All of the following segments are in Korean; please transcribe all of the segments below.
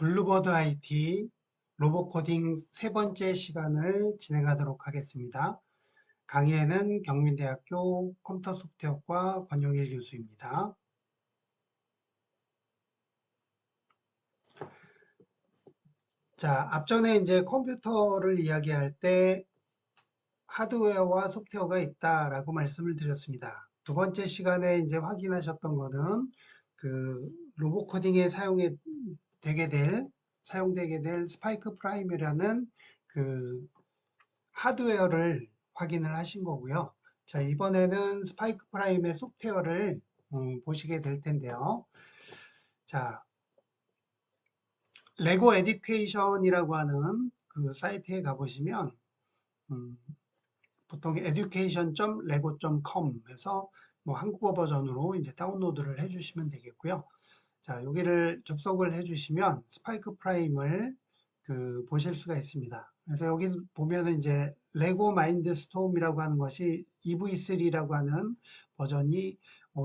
블루버드 IT 로봇 코딩 세 번째 시간을 진행하도록 하겠습니다. 강의에는 경민대학교 컴퓨터 소프트웨어과 권영일 교수입니다. 자, 앞전에 이제 컴퓨터를 이야기할 때 하드웨어와 소프트웨어가 있다라고 말씀을 드렸습니다. 두 번째 시간에 이제 확인하셨던 거는 그 로봇 코딩에 사용되게 될 스파이크 프라임이라는 그 하드웨어를 확인을 하신 거고요. 자, 이번에는 스파이크 프라임의 소프트웨어를 보시게 될 텐데요. 자, 레고 에듀케이션이라고 하는 그 사이트에 가보시면 음, 보통 education.lego.com에서 뭐 한국어 버전으로 이제 다운로드를 해주시면 되겠고요. 자, 여기를 접속을 해주시면 스파이크 프라임을 보실 수가 있습니다. 그래서 여기 보면은 이제 레고 마인드 스톰이라고 하는 것이 EV3라고 하는 버전이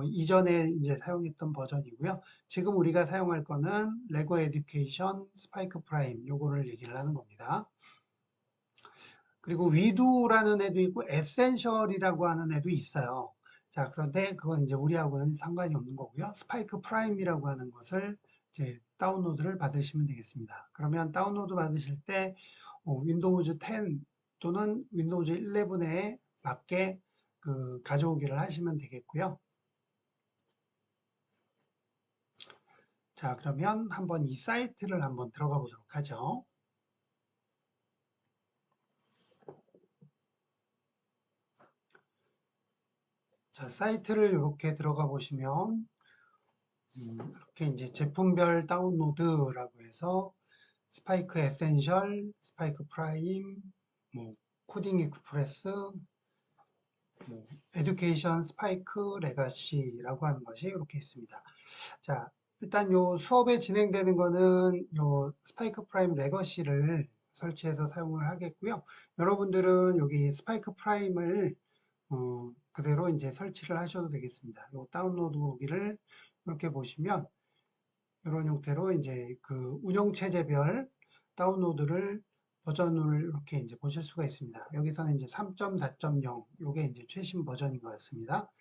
이전에 이제 사용했던 버전이고요. 지금 우리가 사용할 거는 레고 에듀케이션 스파이크 프라임 요거를 얘기를 하는 겁니다. 그리고 위두라는 애도 있고 에센셜이라고 하는 애도 있어요. 자, 그런데 그건 이제 우리하고는 상관이 없는 거고요. 스파이크 프라임이라고 하는 것을 이제 다운로드를 받으시면 되겠습니다. 그러면 다운로드 받으실 때 윈도우즈 10 또는 윈도우즈 11에 맞게 가져오기를 하시면 되겠고요. 자, 그러면 한번 이 사이트를 한번 들어가 보도록 하죠. 자, 사이트를 이렇게 들어가 보시면 이렇게 이제 제품별 다운로드라고 해서 스파이크 에센셜, 스파이크 프라임, 뭐 코딩 익스프레스, 뭐 에듀케이션 스파이크 레가시라고 하는 것이 이렇게 있습니다. 자, 일단 요 수업에 진행되는 거는 요 스파이크 프라임 레거시를 설치해서 사용을 하겠고요. 여러분들은 여기 스파이크 프라임을 그대로 이제 설치를 하셔도 되겠습니다. 요 다운로드 보기를 이렇게 보시면 이런 형태로 이제 운영체제별 다운로드를 버전을 이렇게 이제 보실 수가 있습니다. 여기서는 이제 3.4.0 요게 이제 최신 버전인 것 같습니다.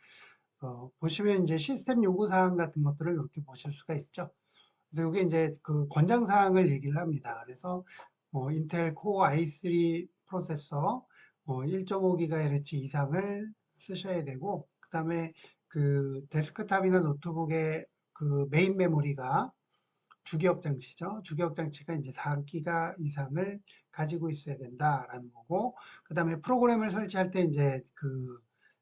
보시면 이제 시스템 요구사항 같은 것들을 이렇게 보실 수가 있죠. 그래서 이게 이제 권장사항을 얘기를 합니다. 그래서 인텔 코어 i3 프로세서 1.5GHz 이상을 쓰셔야 되고, 그 다음에 데스크탑이나 노트북의 메인 메모리가 주기억 장치죠. 주기억 장치가 이제 4기가 이상을 가지고 있어야 된다라는 거고, 그 다음에 프로그램을 설치할 때 이제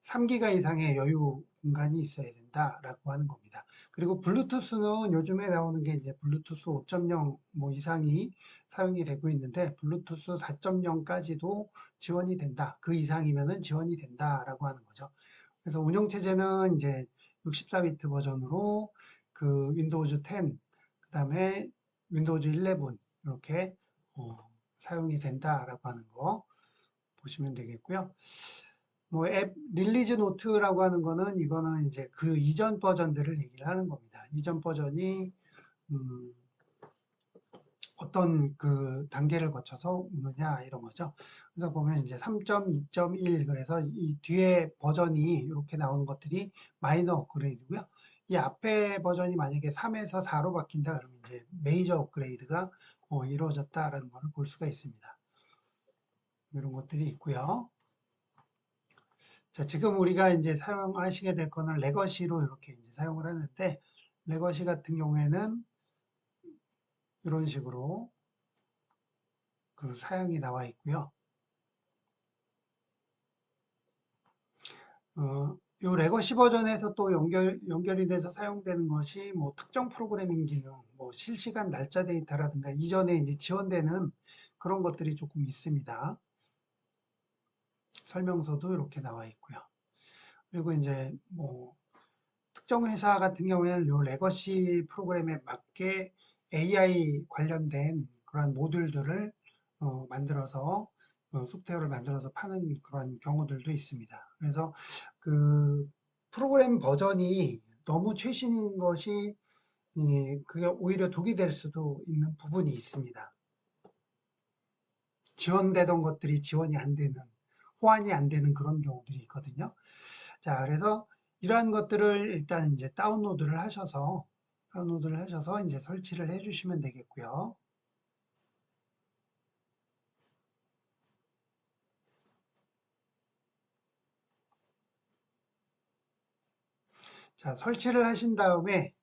3기가 이상의 여유 공간이 있어야 된다라고 하는 겁니다. 그리고 블루투스는 요즘에 나오는 게 이제 블루투스 5.0 뭐 이상이 사용이 되고 있는데, 블루투스 4.0까지도 지원이 된다. 그 이상이면은 지원이 된다라고 하는 거죠. 그래서 운영체제는 이제 64비트 버전으로 윈도우즈 10, 그 다음에 윈도우즈 11 이렇게 사용이 된다라고 하는 거 보시면 되겠고요. 뭐 앱 릴리즈 노트라고 하는 거는 이거는 이제 그 이전 버전들을 얘기를 하는 겁니다. 이전 버전이 음, 어떤 단계를 거쳐서 오느냐 이런 거죠. 그래서 보면 이제 3.2.1 그래서 이 뒤에 버전이 이렇게 나오는 것들이 마이너 업그레이드고요. 이 앞에 버전이 만약에 3에서 4로 바뀐다 그러면 이제 메이저 업그레이드가 이루어졌다라는 것을 볼 수가 있습니다. 이런 것들이 있고요. 자, 지금 우리가 이제 사용하시게 될 거는 레거시로 이렇게 이제 사용을 하는데, 레거시 같은 경우에는 이런 식으로 사양이 나와 있고요. 요 레거시 버전에서 또 연결이 돼서 사용되는 것이 뭐 특정 프로그래밍 기능, 뭐 실시간 날짜 데이터라든가 이전에 이제 지원되는 그런 것들이 조금 있습니다. 설명서도 이렇게 나와 있고요. 그리고 이제 뭐 특정 회사 같은 경우에는 요 레거시 프로그램에 맞게 AI 관련된 그러한 모듈들을 만들어서 소프트웨어를 만들어서 파는 그런 경우들도 있습니다. 그래서 프로그램 버전이 너무 최신인 것이 그게 오히려 독이 될 수도 있는 부분이 있습니다. 지원되던 것들이 지원이 안 되는, 호환이 안 되는 그런 경우들이 있거든요. 자, 그래서 이러한 것들을 일단 이제 다운로드를 하셔서 이제 설치를 해 주시면 되겠고요. 자, 설치를 하신 다음에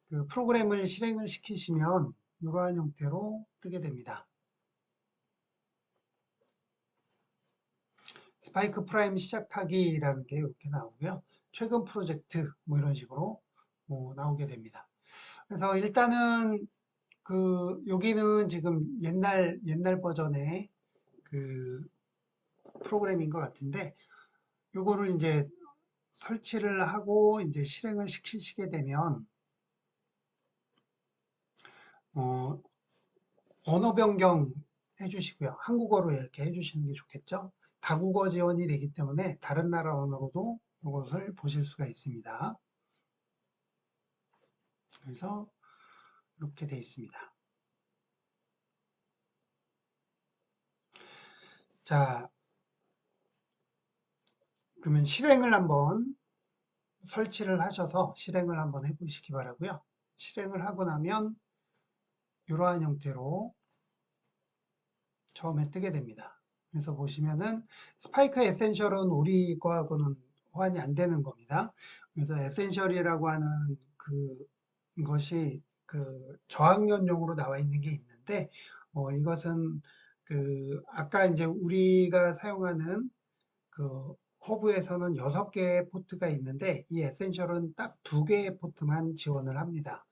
그 프로그램을 실행을 시키시면 이러한 형태로 뜨게 됩니다. 스파이크 프라임 시작하기라는 게 이렇게 나오고요. 최근 프로젝트 뭐 이런 식으로 나오게 됩니다. 그래서 일단은 여기는 지금 옛날 버전의 그 프로그램인 것 같은데 요거를 이제 설치를 하고 이제 실행을 시키시게 되면 어, 언어 변경 해주시고요. 한국어로 이렇게 해주시는 게 좋겠죠. 다국어 지원이 되기 때문에 다른 나라 언어로도 이것을 보실 수가 있습니다. 그래서 이렇게 되어 있습니다. 자, 그러면 실행을 한번 설치를 하셔서 실행을 한번 해보시기 바라고요. 실행을 하고 나면 이러한 형태로 처음에 뜨게 됩니다. 그래서 보시면은 스파이크 에센셜은 우리 거하고는 호환이 안 되는 겁니다. 그래서 에센셜이라고 하는 것이 저학년용으로 나와 있는 게 있는데 이것은 아까 이제 우리가 사용하는 그 허브에서는 6개의 포트가 있는데 이 에센셜은 딱 2개의 포트만 지원을 합니다.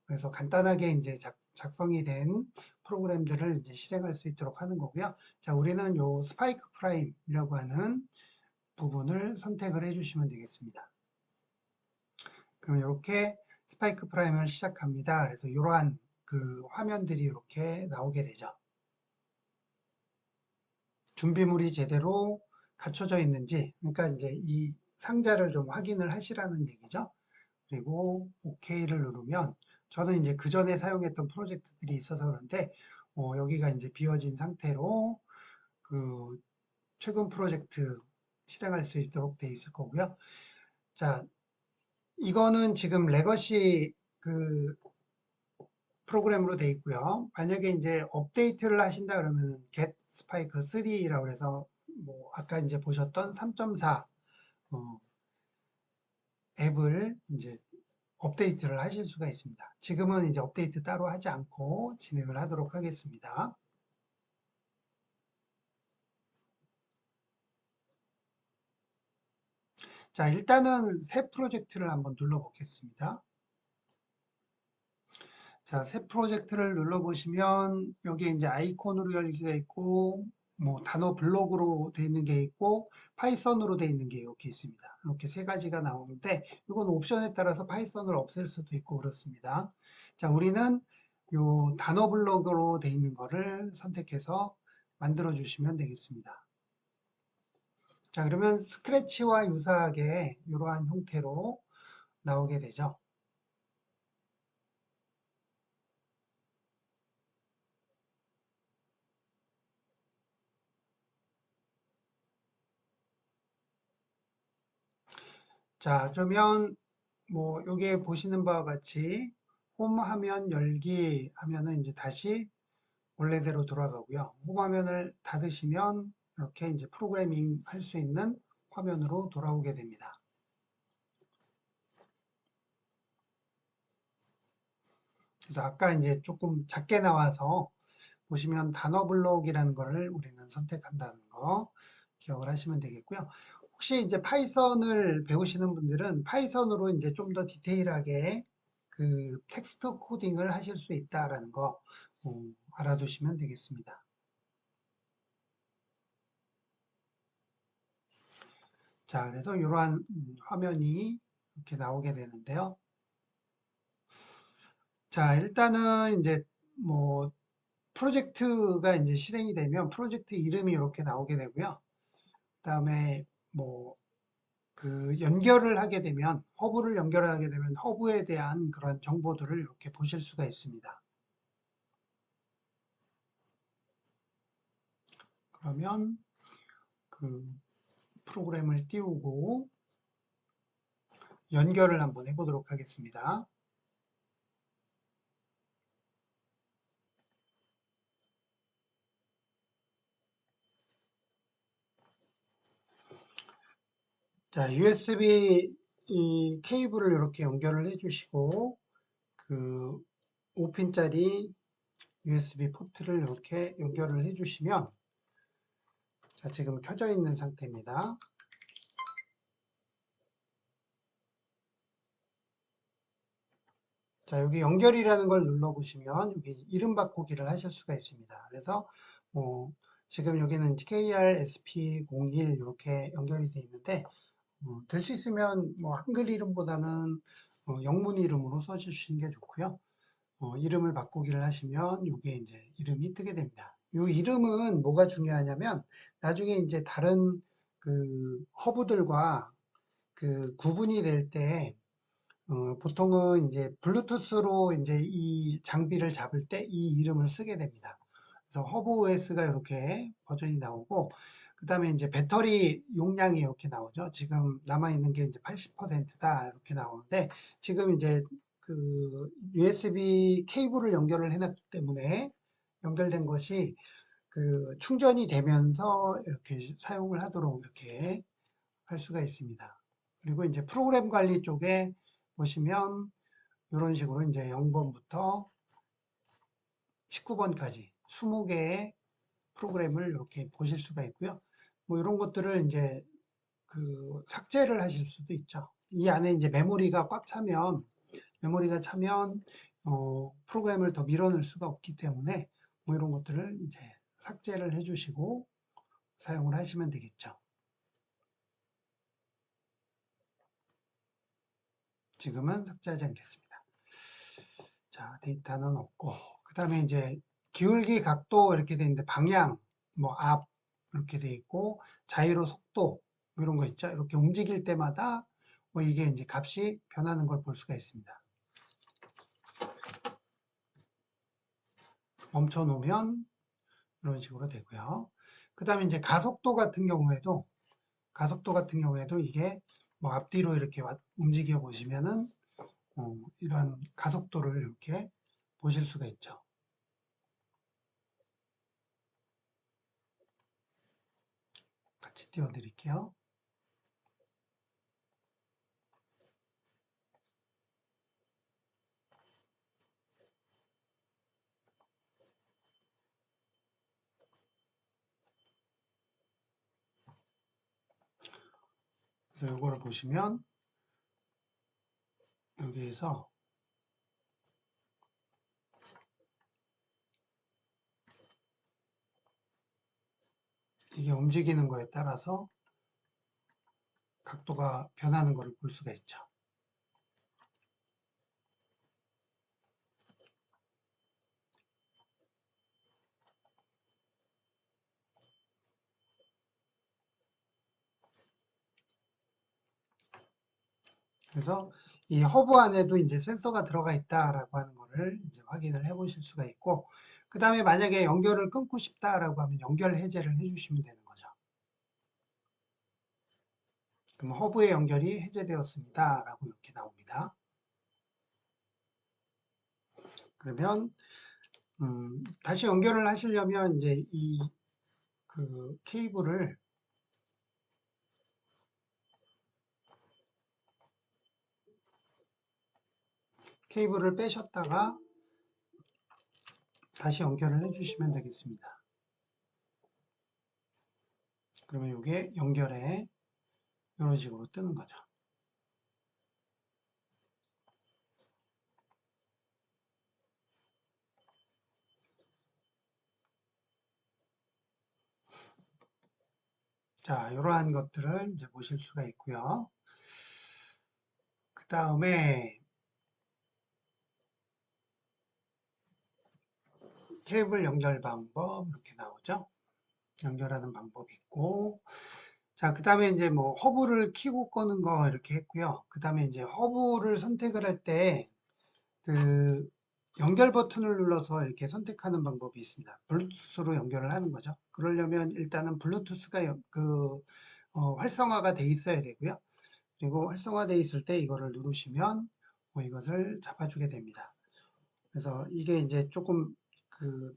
그래서 간단하게 이제 작성이 된 프로그램들을 이제 실행할 수 있도록 하는 거고요. 자, 우리는 요 스파이크 프라임이라고 하는 부분을 선택을 해주시면 되겠습니다. 그럼 이렇게 스파이크 프라임을 시작합니다. 그래서 이러한 화면들이 이렇게 나오게 되죠. 준비물이 제대로 갖춰져 있는지, 그러니까 이제 이 상자를 좀 확인을 하시라는 얘기죠. 그리고 OK를 누르면 저는 이제 그 전에 사용했던 프로젝트들이 있어서 그런데 여기가 이제 비워진 상태로 그 최근 프로젝트 실행할 수 있도록 돼 있을 거고요. 자, 이거는 지금 레거시 프로그램으로 돼 있고요. 만약에 이제 업데이트를 하신다 그러면 get spike 3라고 해서 뭐 아까 이제 보셨던 3.4 앱을 이제 업데이트를 하실 수가 있습니다. 지금은 이제 업데이트 따로 하지 않고 진행을 하도록 하겠습니다. 자, 일단은 새 프로젝트를 한번 눌러보겠습니다. 자, 새 프로젝트를 눌러보시면 여기에 이제 아이콘으로 열기가 있고 뭐 단어 블록으로 되어 있는 게 있고 파이썬으로 되어 있는 게 이렇게 있습니다. 이렇게 세 가지가 나오는데 이건 옵션에 따라서 파이썬을 없앨 수도 있고 그렇습니다. 자, 우리는 요 단어 블록으로 되어 있는 거를 선택해서 만들어 주시면 되겠습니다. 자, 그러면 스크래치와 유사하게 이러한 형태로 나오게 되죠. 자, 그러면 뭐 여기에 보시는 바와 같이 홈 화면 열기 하면은 이제 다시 원래대로 돌아가고요. 홈 화면을 닫으시면 이렇게 이제 프로그래밍 할 수 있는 화면으로 돌아오게 됩니다. 그래서 아까 이제 조금 작게 나와서 보시면 단어 블록이라는 거를 우리는 선택한다는 거 기억을 하시면 되겠고요. 혹시 이제 파이썬을 배우시는 분들은 파이썬으로 이제 좀 더 디테일하게 텍스트 코딩을 하실 수 있다라는 거 알아두시면 되겠습니다. 자, 그래서 이러한 화면이 이렇게 나오게 되는데요. 자, 일단은 이제 뭐 프로젝트가 이제 실행이 되면 프로젝트 이름이 이렇게 나오게 되고요. 그다음에 뭐 그 연결을 하게 되면, 허브를 연결하게 되면 허브에 대한 그런 정보들을 이렇게 보실 수가 있습니다. 그러면 그 프로그램을 띄우고 연결을 한번 해보도록 하겠습니다. 자, USB 이 케이블을 이렇게 연결을 해주시고 그 5핀짜리 USB 포트를 이렇게 연결을 해주시면 자, 지금 켜져 있는 상태입니다. 자, 여기 연결이라는 걸 눌러보시면 여기 이름 바꾸기를 하실 수가 있습니다. 그래서 지금 여기는 KRSP01 이렇게 연결이 되어 있는데 될 수 있으면 뭐 한글 이름보다는 영문 이름으로 써주시는 게 좋고요. 이름을 바꾸기를 하시면 이게 이제 이름이 뜨게 됩니다. 이 이름은 뭐가 중요하냐면 나중에 이제 다른 그 허브들과 그 구분이 될 때 보통은 이제 블루투스로 이제 이 장비를 잡을 때 이 이름을 쓰게 됩니다. 그래서 허브 OS가 이렇게 버전이 나오고 그다음에 이제 배터리 용량이 이렇게 나오죠. 지금 남아 있는 게 이제 80%다 이렇게 나오는데 지금 이제 그 USB 케이블을 연결을 해놨기 때문에 연결된 것이 그 충전이 되면서 이렇게 사용을 하도록 이렇게 할 수가 있습니다. 그리고 이제 프로그램 관리 쪽에 보시면 이런 식으로 이제 0번부터 19번까지 20개의 프로그램을 이렇게 보실 수가 있고요. 뭐 이런 것들을 이제 그 삭제를 하실 수도 있죠. 이 안에 이제 메모리가 차면 프로그램을 더 밀어넣을 수가 없기 때문에 뭐 이런 것들을 이제 삭제를 해주시고 사용을 하시면 되겠죠. 지금은 삭제하지 않겠습니다. 자, 데이터는 없고 그 다음에 이제 기울기 각도 이렇게 돼 있는데 방향, 뭐 앞 이렇게 돼 있고 자이로 속도 뭐 이런 거 있죠. 이렇게 움직일 때마다 뭐 이게 이제 값이 변하는 걸 볼 수가 있습니다. 멈춰 놓으면 이런 식으로 되고요. 그 다음에 이제 가속도 같은 경우에도 이게 뭐 앞뒤로 이렇게 움직여 보시면은 이런 가속도를 이렇게 보실 수가 있죠. 같이 띄워 드릴게요. 그래서 이거를 보시면 여기에서 이게 움직이는 거에 따라서 각도가 변하는 것을 볼 수가 있죠. 그래서 이 허브 안에도 이제 센서가 들어가 있다라고 하는 거를 이제 확인을 해 보실 수가 있고, 그 다음에 만약에 연결을 끊고 싶다라고 하면 연결 해제를 해주시면 되는 거죠. 그럼 허브의 연결이 해제되었습니다라고 이렇게 나옵니다. 그러면 다시 연결을 하시려면 이제 이 그 케이블을 빼셨다가 다시 연결을 해주시면 되겠습니다. 그러면 이게 연결에 이런 식으로 뜨는 거죠. 자, 이러한 것들을 이제 보실 수가 있고요. 그 다음에 케이블 연결 방법 이렇게 나오죠. 연결하는 방법이 있고, 자, 그 다음에 이제 뭐 허브를 키고 끄는 거 이렇게 했고요. 그 다음에 이제 허브를 선택을 할 때 그 연결 버튼을 눌러서 이렇게 선택하는 방법이 있습니다. 블루투스로 연결을 하는 거죠. 그러려면 일단은 블루투스가 활성화가 돼 있어야 되고요. 그리고 활성화돼 있을 때 이거를 누르시면 이것을 잡아주게 됩니다. 그래서 이게 이제 조금 그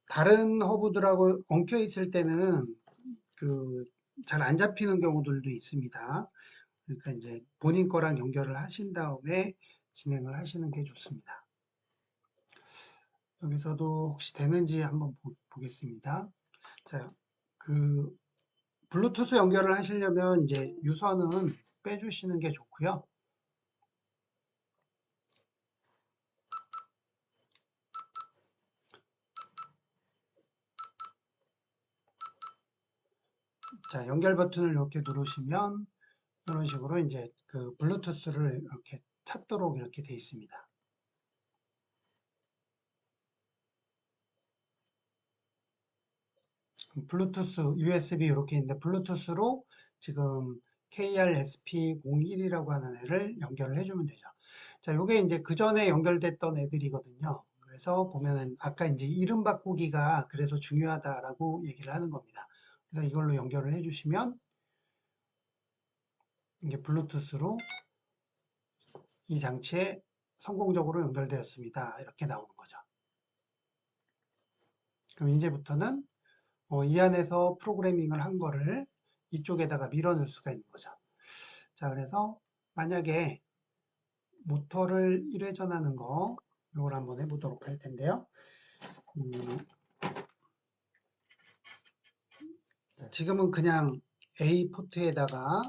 다른 허브들하고 엉켜 있을 때는 그 잘 안 잡히는 경우들도 있습니다. 그러니까 이제 본인 거랑 연결을 하신 다음에 진행을 하시는 게 좋습니다. 여기서도 혹시 되는지 한번 보겠습니다. 자, 그 블루투스 연결을 하시려면 이제 유선은 빼주시는 게 좋고요. 자, 연결 버튼을 이렇게 누르시면 이런 식으로 이제 그 블루투스를 이렇게 찾도록 이렇게 되어 있습니다. 블루투스, USB 이렇게 있는데 블루투스로 지금 KRSP01이라고 하는 애를 연결을 해주면 되죠. 자, 요게 이제 그 전에 연결됐던 애들이거든요. 그래서 보면은 아까 이제 이름 바꾸기가 그래서 중요하다라고 얘기를 하는 겁니다. 그래서 이걸로 연결을 해주시면 이게 블루투스로 이 장치에 성공적으로 연결되었습니다. 이렇게 나오는 거죠. 그럼 이제부터는 이 안에서 프로그래밍을 한 거를 이쪽에다가 밀어넣을 수가 있는 거죠. 자, 그래서 만약에 모터를 1회전하는 거, 이걸 한번 해보도록 할 텐데요. 지금은 그냥 A 포트에다가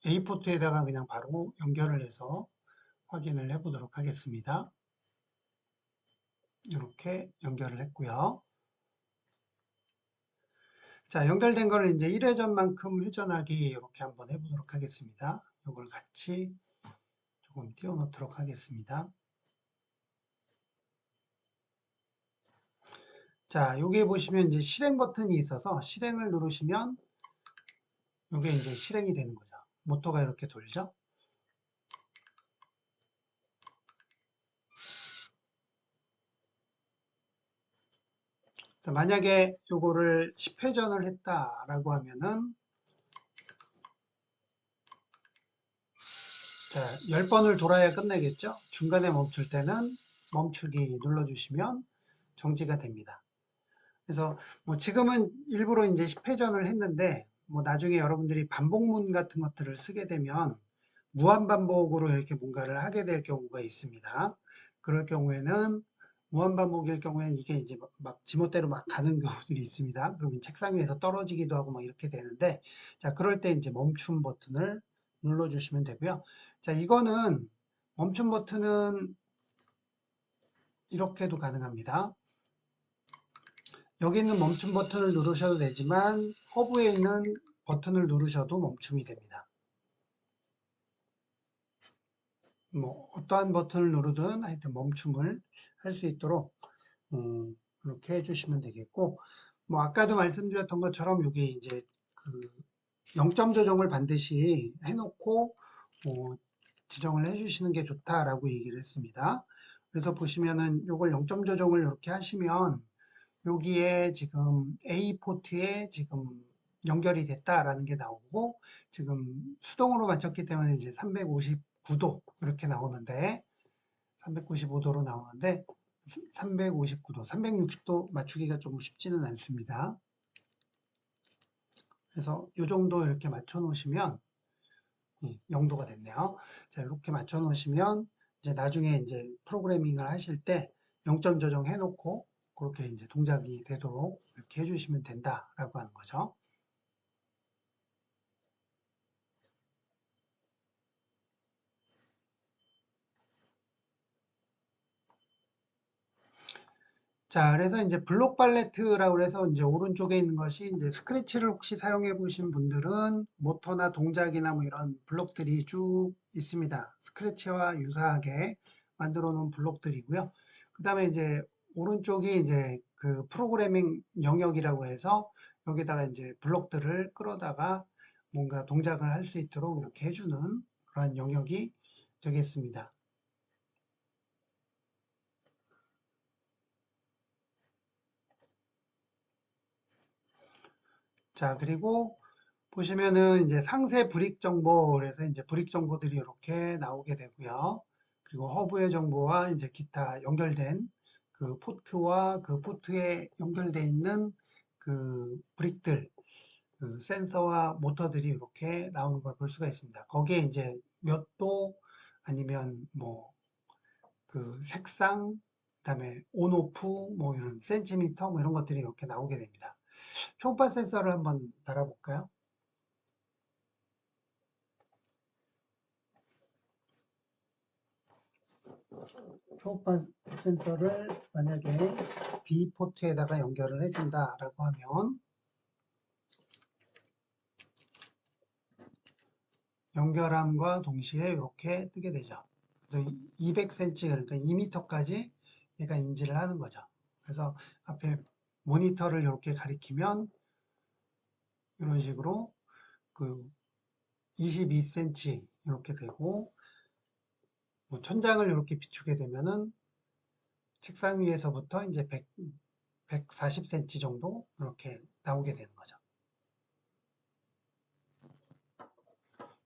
A 포트에다가 그냥 바로 연결을 해서 확인을 해보도록 하겠습니다. 이렇게 연결을 했고요. 자, 연결된 거를 이제 1회전만큼 회전하기 이렇게 한번 해보도록 하겠습니다. 이걸 같이 조금 띄워놓도록 하겠습니다. 자, 여기 보시면 이제 실행 버튼이 있어서 실행을 누르시면 이게 이제 실행이 되는 거죠. 모터가 이렇게 돌죠. 자, 만약에 요거를 10회전을 했다라고 하면은 자, 10번을 돌아야 끝내겠죠? 중간에 멈출 때는 멈추기 눌러주시면 정지가 됩니다. 그래서 뭐 지금은 일부러 이제 10회전을 했는데 뭐 나중에 여러분들이 반복문 같은 것들을 쓰게 되면 무한반복으로 이렇게 뭔가를 하게 될 경우가 있습니다. 그럴 경우에는 무한반복일 경우에는 이게 이제 막 지멋대로 막 가는 경우들이 있습니다. 그러면 책상 위에서 떨어지기도 하고 막 이렇게 되는데 자, 그럴 때 이제 멈춤 버튼을 눌러주시면 되고요. 자, 이거는 멈춤 버튼은 이렇게도 가능합니다. 여기 있는 멈춤 버튼을 누르셔도 되지만 허브에 있는 버튼을 누르셔도 멈춤이 됩니다. 뭐 어떠한 버튼을 누르든 하여튼 멈춤을 할 수 있도록 이렇게 해주시면 되겠고 뭐 아까도 말씀드렸던 것처럼 여기 이제 그 0점 조정을 반드시 해놓고 지정을 해주시는 게 좋다라고 얘기를 했습니다. 그래서 보시면은 요걸 0점 조정을 이렇게 하시면 여기에 지금 A 포트에 지금 연결이 됐다라는 게 나오고 지금 수동으로 맞췄기 때문에 이제 359도 이렇게 나오는데 395도로 나오는데 359도, 360도 맞추기가 조금 쉽지는 않습니다. 그래서 이 정도 이렇게 맞춰 놓으시면 0도가 됐네요. 자, 이렇게 맞춰 놓으시면 이제 나중에 이제 프로그래밍을 하실 때 0점 조정해 놓고 그렇게 이제 동작이 되도록 이렇게 해주시면 된다라고 하는 거죠. 자, 그래서 이제 블록 팔레트라고 해서 이제 오른쪽에 있는 것이 이제 스크래치를 혹시 사용해 보신 분들은 모터나 동작이나 뭐 이런 블록들이 쭉 있습니다. 스크래치와 유사하게 만들어 놓은 블록들이고요. 그 다음에 이제 오른쪽이 이제 그 프로그래밍 영역이라고 해서 여기다가 이제 블록들을 끌어다가 뭔가 동작을 할 수 있도록 이렇게 해주는 그러한 영역이 되겠습니다. 자, 그리고 보시면은 이제 상세 브릭 정보, 그래서 이제 브릭 정보들이 이렇게 나오게 되고요. 그리고 허브의 정보와 이제 기타 연결된 그 포트와 그 포트에 연결되어 있는 그 브릭들, 그 센서와 모터들이 이렇게 나오는 걸 볼 수가 있습니다. 거기에 이제 몇 도 아니면 뭐 그 색상, 그다음에 온 오프 뭐 이런 센티미터 뭐 이런 것들이 이렇게 나오게 됩니다. 초음파 센서를 한번 달아볼까요? 초음파 센서를 만약에 B 포트에다가 연결을 해준다라고 하면 연결함과 동시에 이렇게 뜨게 되죠. 그래서 200cm 그러니까 2m까지 얘가 인지를 하는 거죠. 그래서 앞에 모니터를 이렇게 가리키면 이런 식으로 그 22cm 이렇게 되고 뭐 천장을 이렇게 비추게 되면은 책상 위에서부터 이제 140cm 정도 이렇게 나오게 되는 거죠.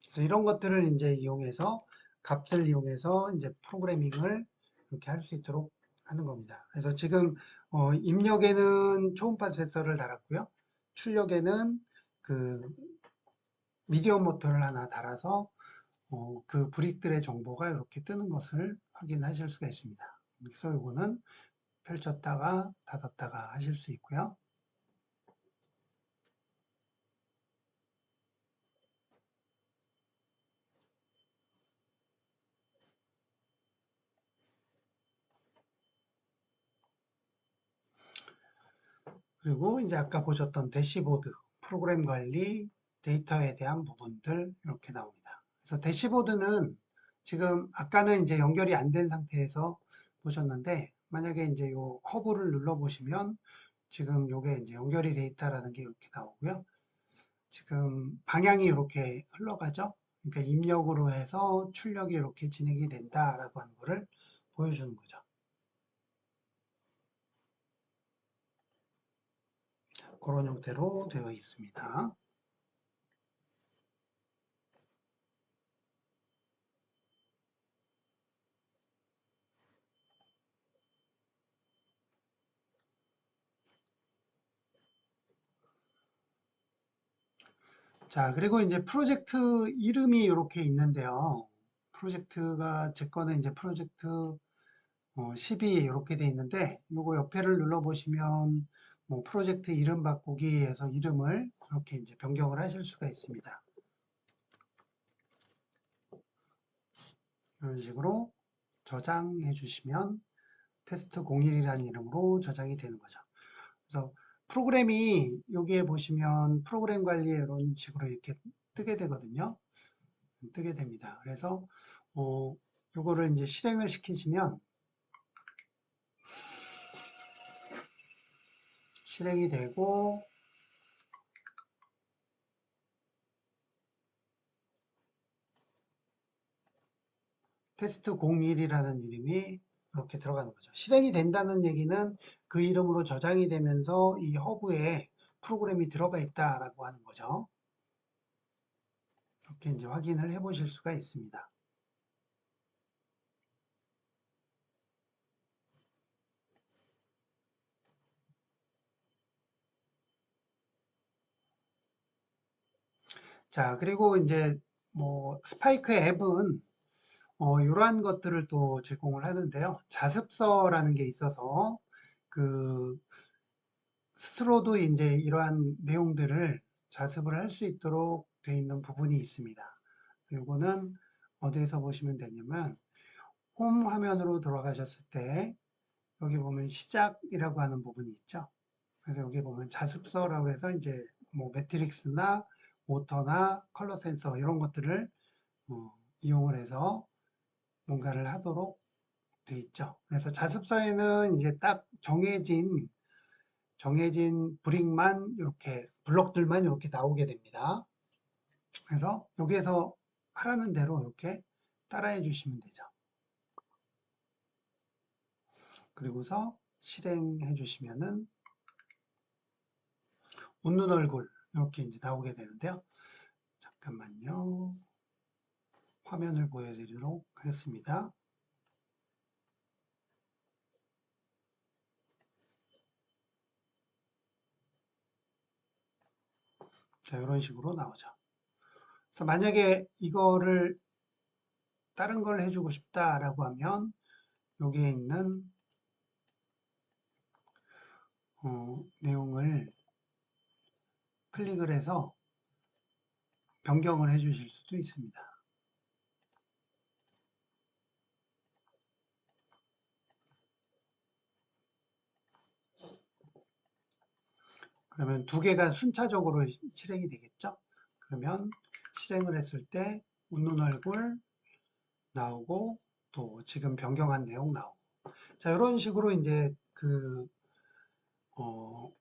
그래서 이런 것들을 이제 이용해서 값을 이용해서 이제 프로그래밍을 이렇게 할 수 있도록 하는 겁니다. 그래서 지금 입력에는 초음파 센서를 달았고요. 출력에는 그 미디어 모터를 하나 달아서 그 브릭들의 정보가 이렇게 뜨는 것을 확인하실 수가 있습니다. 그래서 이거는 펼쳤다가 닫았다가 하실 수 있고요. 그리고 이제 아까 보셨던 대시보드, 프로그램 관리, 데이터에 대한 부분들 이렇게 나옵니다. 그래서 대시보드는 지금 아까는 이제 연결이 안 된 상태에서 보셨는데 만약에 이제 요 허브를 눌러 보시면 지금 요게 이제 연결이 돼 있다라는 게 이렇게 나오고요. 지금 방향이 이렇게 흘러가죠. 그러니까 입력으로 해서 출력이 이렇게 진행이 된다라고 하는 거를 보여주는 거죠. 그런 형태로 되어 있습니다. 자, 그리고 이제 프로젝트 이름이 이렇게 있는데요. 프로젝트가, 제 거는 이제 프로젝트 12 이렇게 돼 있는데, 요거 옆에를 눌러보시면, 뭐, 프로젝트 이름 바꾸기에서 이름을 이렇게 이제 변경을 하실 수가 있습니다. 이런 식으로 저장해 주시면 테스트 01이라는 이름으로 저장이 되는 거죠. 그래서 프로그램이 여기에 보시면 프로그램 관리에 이런 식으로 이렇게 뜨게 되거든요. 뜨게 됩니다. 그래서 요거를 이제 실행을 시키시면 실행이 되고 테스트 01이라는 이름이 이렇게 들어가는 거죠. 실행이 된다는 얘기는 그 이름으로 저장이 되면서 이 허브에 프로그램이 들어가 있다라고 하는 거죠. 이렇게 이제 확인을 해 보실 수가 있습니다. 자, 그리고 이제 뭐 스파이크 앱은 이러한 것들을 또 제공을 하는데요. 자습서라는 게 있어서 그 스스로도 이제 이러한 내용들을 자습을 할 수 있도록 되어 있는 부분이 있습니다. 이거는 어디에서 보시면 되냐면 홈 화면으로 돌아가셨을 때 여기 보면 시작이라고 하는 부분이 있죠. 그래서 여기 보면 자습서라고 해서 이제 뭐 매트릭스나 모터나 컬러 센서 이런 것들을 이용을 해서 뭔가를 하도록 돼 있죠. 그래서 자습서에는 이제 딱 정해진 브릭만 이렇게 블럭들만 이렇게 나오게 됩니다. 그래서 여기에서 하라는 대로 이렇게 따라해 주시면 되죠. 그리고서 실행해 주시면은 웃는 얼굴 이렇게 이제 나오게 되는데요. 잠깐만요. 화면을 보여드리도록 하겠습니다. 자, 이런 식으로 나오죠. 그래서 만약에 이거를 다른 걸 해주고 싶다라고 하면 여기에 있는 내용을 클릭을 해서 변경을 해 주실 수도 있습니다. 그러면 두 개가 순차적으로 실행이 되겠죠? 그러면 실행을 했을 때 웃는 얼굴 나오고 또 지금 변경한 내용 나오고 자 이런 식으로 이제 어,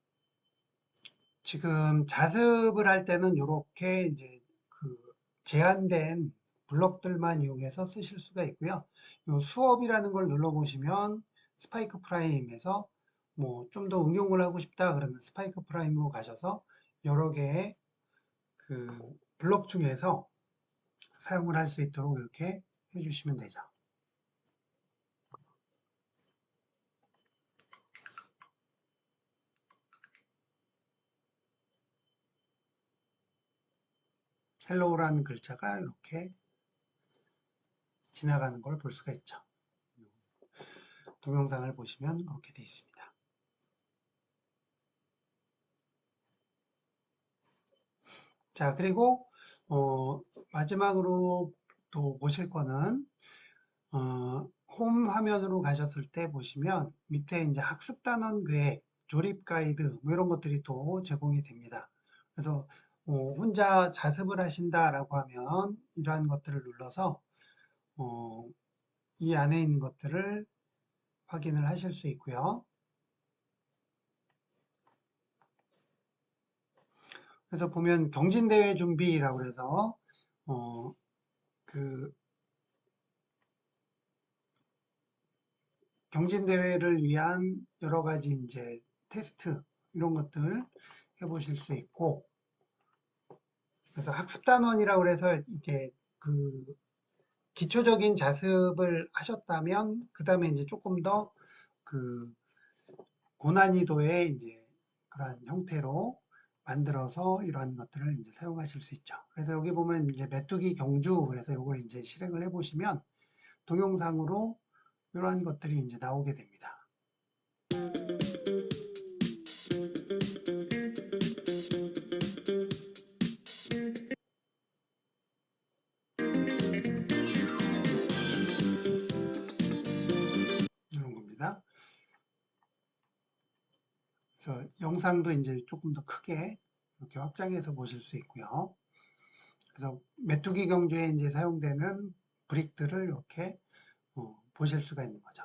지금 자습을 할 때는 이렇게 이제 그 제한된 블럭들만 이용해서 쓰실 수가 있고요. 요 수업이라는 걸 눌러보시면 스파이크 프라임에서 뭐 좀 더 응용을 하고 싶다 그러면 스파이크 프라임으로 가셔서 여러 개의 그 블럭 중에서 사용을 할 수 있도록 이렇게 해주시면 되죠. 헬로우라는 글자가 이렇게 지나가는 걸 볼 수가 있죠. 동영상을 보시면 그렇게 되어 있습니다. 자, 그리고 마지막으로 또 보실 거는 홈 화면으로 가셨을 때 보시면 밑에 이제 학습 단원 계획, 조립 가이드 뭐 이런 것들이 또 제공이 됩니다. 그래서 혼자 자습을 하신다라고 하면 이러한 것들을 눌러서 어, 이 안에 있는 것들을 확인을 하실 수 있고요. 그래서 보면 경진대회 준비라고 해서 그 경진대회를 위한 여러 가지 이제 테스트 이런 것들 해보실 수 있고 그래서 학습단원이라고 해서 이게 그 기초적인 자습을 하셨다면 그 다음에 이제 조금 더 그 고난이도의 이제 그러한 형태로 만들어서 이러한 것들을 이제 사용하실 수 있죠. 그래서 여기 보면 이제 메뚜기 경주 그래서 이걸 이제 실행을 해보시면 동영상으로 이러한 것들이 이제 나오게 됩니다. 이런 겁니다. 그래서 영상도 이제 조금 더 크게 이렇게 확장해서 보실 수 있고요. 그래서 메뚜기 경주에 이제 사용되는 브릭들을 이렇게 보실 수가 있는 거죠.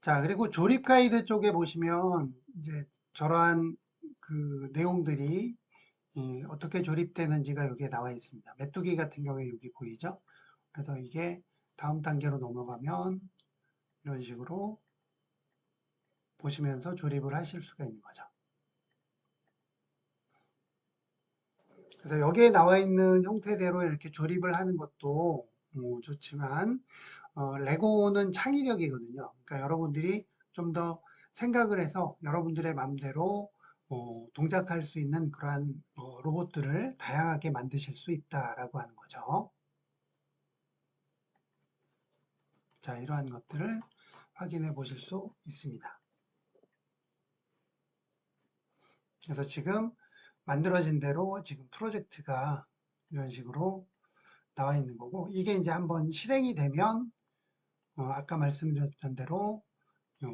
자, 그리고 조립 가이드 쪽에 보시면 이제 저러한 그 내용들이 어떻게 조립되는지가 여기에 나와 있습니다. 메뚜기 같은 경우에 여기 보이죠? 그래서 이게 다음 단계로 넘어가면 이런 식으로 보시면서 조립을 하실 수가 있는 거죠. 그래서 여기에 나와 있는 형태대로 이렇게 조립을 하는 것도 좋지만 레고는 창의력이거든요. 그러니까 여러분들이 좀 더 생각을 해서 여러분들의 마음대로 동작할 수 있는 그러한 로봇들을 다양하게 만드실 수 있다라고 하는 거죠. 자, 이러한 것들을 확인해 보실 수 있습니다. 그래서 지금 만들어진 대로 지금 프로젝트가 이런 식으로 나와 있는 거고 이게 이제 한번 실행이 되면 아까 말씀드렸던 대로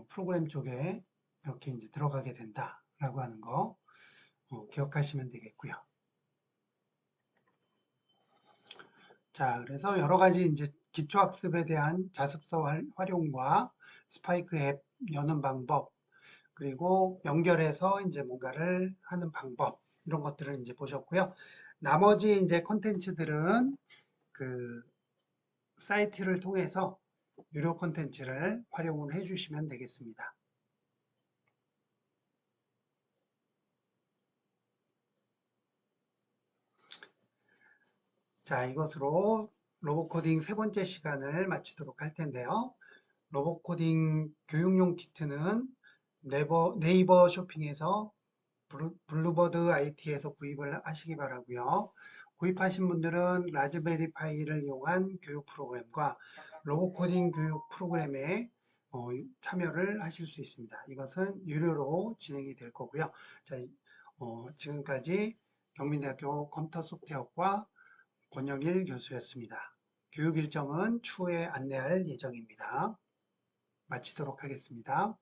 프로그램 쪽에 이렇게 이제 들어가게 된다라고 하는 거 기억하시면 되겠고요. 자, 그래서 여러 가지 이제 기초학습에 대한 자습서 활용과 스파이크 앱 여는 방법, 그리고 연결해서 이제 뭔가를 하는 방법, 이런 것들을 이제 보셨고요. 나머지 이제 콘텐츠들은 그 사이트를 통해서 유료 콘텐츠를 활용을 해 주시면 되겠습니다. 자, 이것으로 로봇 코딩 세 번째 시간을 마치도록 할 텐데요. 로봇 코딩 교육용 키트는 네이버 쇼핑에서 블루버드 IT에서 구입을 하시기 바라고요. 구입하신 분들은 라즈베리 파이를 이용한 교육 프로그램과 로봇 코딩 교육 프로그램에 참여를 하실 수 있습니다. 이것은 유료로 진행이 될 거고요. 자, 지금까지 경민대학교 컴퓨터 소프트웨어과 권영일 교수였습니다. 교육 일정은 추후에 안내할 예정입니다. 마치도록 하겠습니다.